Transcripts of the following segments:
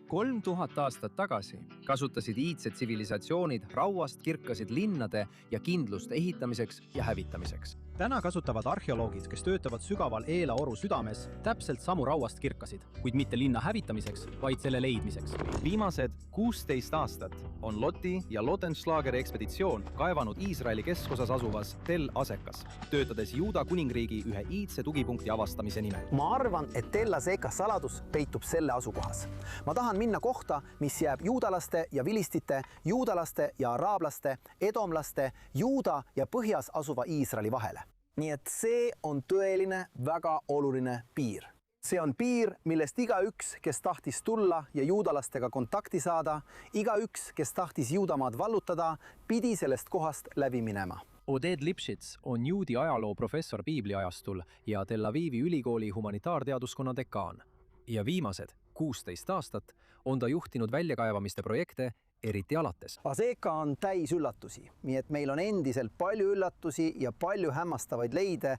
3000 aastat tagasi kasutasid iidsed tsivilisatsioonid rauast kirkasid linnade ja kindlust ehitamiseks ja hävitamiseks. Täna kasutavad arheoloogid, kes töötavad sügaval Eela oru südames, täpselt samu rauast kirkasid, kuid mitte linna hävitamiseks, vaid selle leidmiseks. Viimased 16 aastat on Loti ja Lotenschlageri ekspeditsioon kaevanud Iisraeli keskosas asuvas Tel Asekas, töötades Juuda kuningriigi ühe iidse tugipunkti avastamise nimel. Ma arvan, et Tel Aseka saladus peitub selle asukohas. Ma tahan minna kohta, mis jääb juudalaste ja vilistite, juudalaste ja araablaste, edomlaste, Juuda ja põhjas asuva Iisraeli vahele. Nii et see on tõeline väga oluline piir. See on piir, millest igaüks, kes tahtis tulla ja juudalastega kontakti saada, igaüks, kes tahtis Juudamaad vallutada, pidi sellest kohast läbi minema. Oded Lipschitz on juudi ajaloo professor Biibliajastul ja Tel Avivi ülikooli humanitaarteaduskonna dekaan. Ja viimased 16 aastat on ta juhtinud väljakaevamiste projekte eriti alates. Aseka on täis üllatusi, nii et meil on endiselt palju üllatusi ja palju hämmastavaid leide,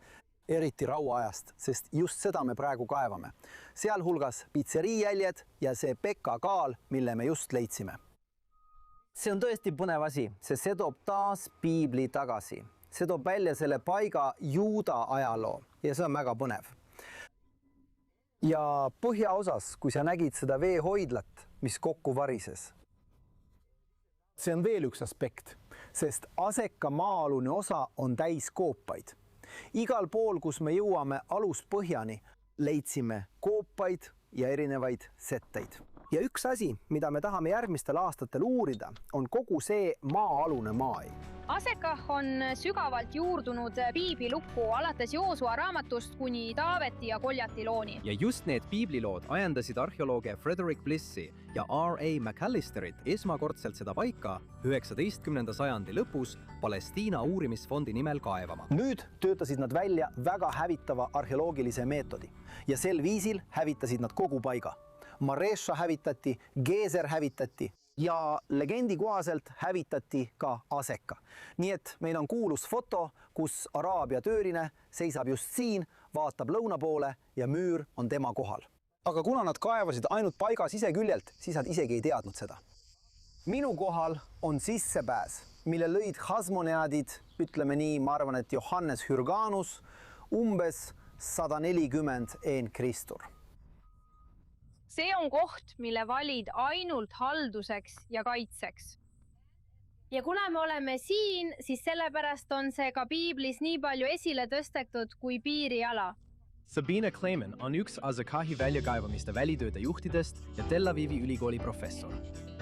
eriti rauaajast, sest just seda me praegu kaevame. Sealhulgas pitseriijäljed ja see Pekka kaal, mille me just leidsime. See on tõesti põnev asi, sest see toob taas piibli tagasi. See toob välja selle paiga Juuda ajaloo ja see on väga põnev. Ja põhjaosas, kui sa nägid seda veehoidlat, mis kokku varises, see on veel üks aspekt, sest Aseka maa-alune osa on täis koopaid. Igal pool, kus me jõuame aluspõhjani, leidsime koopaid ja erinevaid setteid. Ja üks asi, mida me tahame järgmistel aastatel uurida, on kogu see maa-alune maailm. Aseka on sügavalt juurdunud piiblilukku alates Joosua raamatust kuni Taaveti ja Goljati looni. Ja just need piiblilood ajendasid arheolooge Frederick Blissi ja R.A. McAllisterit esmakordselt seda paika 19. sajandi lõpus Palestiina uurimisfondi nimel kaevama. Nüüd töötasid nad välja väga hävitava arheoloogilise meetodi ja sel viisil hävitasid nad kogu paiga. Maresha hävitati, Geeser hävitati ja legendi kohaselt hävitati ka Aseka. Nii et meil on kuulus foto, kus Araabia tööline seisab just siin, vaatab lõuna poole ja müür on tema kohal. Aga kuna nad kaevasid ainult paiga siseküljelt, siis nad isegi ei teadnud seda. Minu kohal on sissepääs, mille lõid hasmoneadid, ütleme nii, ma arvan, et Johannes Hyrganus, umbes 140 een Kristur. See on koht, mille valid ainult halduseks ja kaitseks. Ja kuna me oleme siin, siis sellepärast on see ka piiblis nii palju esile tõstetud kui piiriala. Sabina Kleiman on üks Asekahi väljakaevamiste välitööde juhtidest ja Tel Avivi ülikooli professor.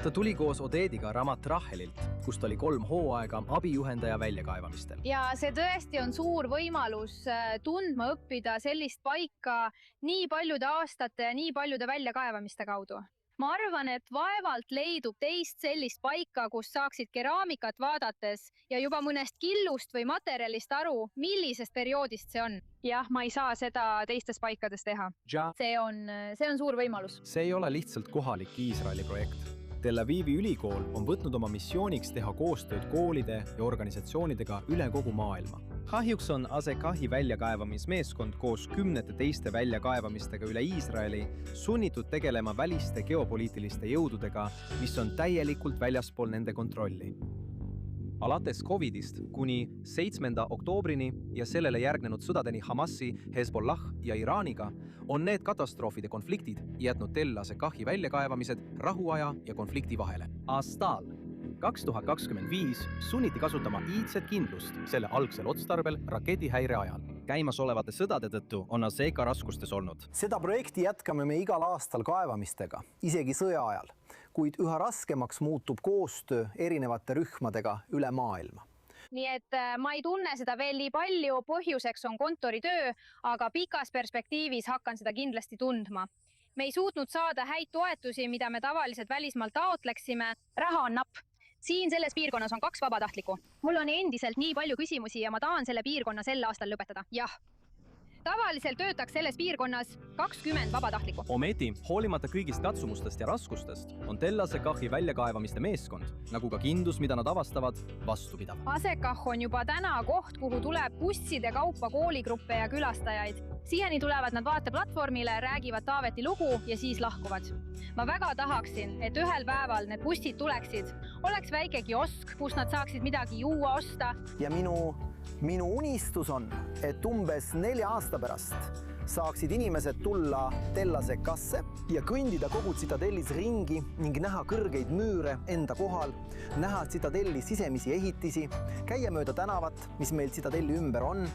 Ta tuli koos Odediga Ramat Rahelilt, kust oli 3 hooaega abijuhendaja väljakaevamistel. Ja see tõesti on suur võimalus tundma õppida sellist paika nii paljude aastate ja nii paljude väljakaevamiste kaudu. Ma arvan, et vaevalt leidub teist sellist paika, kus saaksid keraamikat vaadates ja juba mõnest killust või materjalist aru, millisest perioodist see on. Jah, ma ei saa seda teistes paikades teha. See on suur võimalus. See ei ole lihtsalt kohalik Iisraeli projekt. Tel Avivi ülikool on võtnud oma missiooniks teha koostööd koolide ja organisatsioonidega üle kogu maailma. Kahjuks on Asekahi väljakaevamismeeskond koos 10 teiste väljakaevamistega üle Iisraeli sunnitud tegelema väliste geopoliitiliste jõududega, mis on täielikult väljaspool nende kontrolli. Alates Covidist kuni 7. oktoobrini ja sellele järgnenud sõdadeni Hamasi, Hezbollah ja Iraaniga on need katastroofide konfliktid jätnud Tel Asekahi väljakaevamised rahuaja ja konflikti vahele. Aastal 2025 sunniti kasutama iidset kindlust selle algsel otstarbel raketihäire ajal. Käimasolevate sõdade tõttu on Aseka raskustes olnud. Seda projekti jätkame me igal aastal kaevamistega, isegi sõja ajal, kuid üha raskemaks muutub koostöö erinevate rühmadega üle maailma. Nii et ma ei tunne seda veel nii palju, põhjuseks on kontoritöö, aga pikas perspektiivis hakkan seda kindlasti tundma. Me ei suutnud saada häid toetusi, mida me tavaliselt välismaal taotleksime. Raha on napp. Siin selles piirkonnas on 2 vabatahtlikku. Mul on endiselt nii palju küsimusi ja ma tahan selle piirkonna sel aastal lõpetada. Jah. Tavaliselt töötaks selles piirkonnas 20 vabatahtlikku. Ometi, hoolimata kõigist katsumustest ja raskustest, on Tell Asekahi väljakaevamiste meeskond, nagu ka kindlus, mida nad avastavad, vastupidav. Asekah on juba täna koht, kuhu tuleb busside kaupa kooligruppe ja külastajaid. Siiani tulevad nad vaateplatvormile, räägivad Taaveti lugu ja siis lahkuvad. Ma väga tahaksin, et ühel päeval need bussid tuleksid. Oleks väike kiosk, kus nad saaksid midagi juua osta. Ja minu unistus on, et umbes 4 aasta pärast saaksid inimesed tulla Tell Asekasse ja kõndida kogu tsitadellis ringi ning näha kõrgeid müüre enda kohal, näha tsitadelli sisemisi ehitisi, käia mööda tänavat, mis meil tsitadelli ümber on,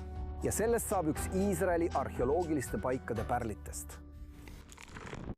ja sellest saab üks Iisraeli arheoloogiliste paikade pärlitest.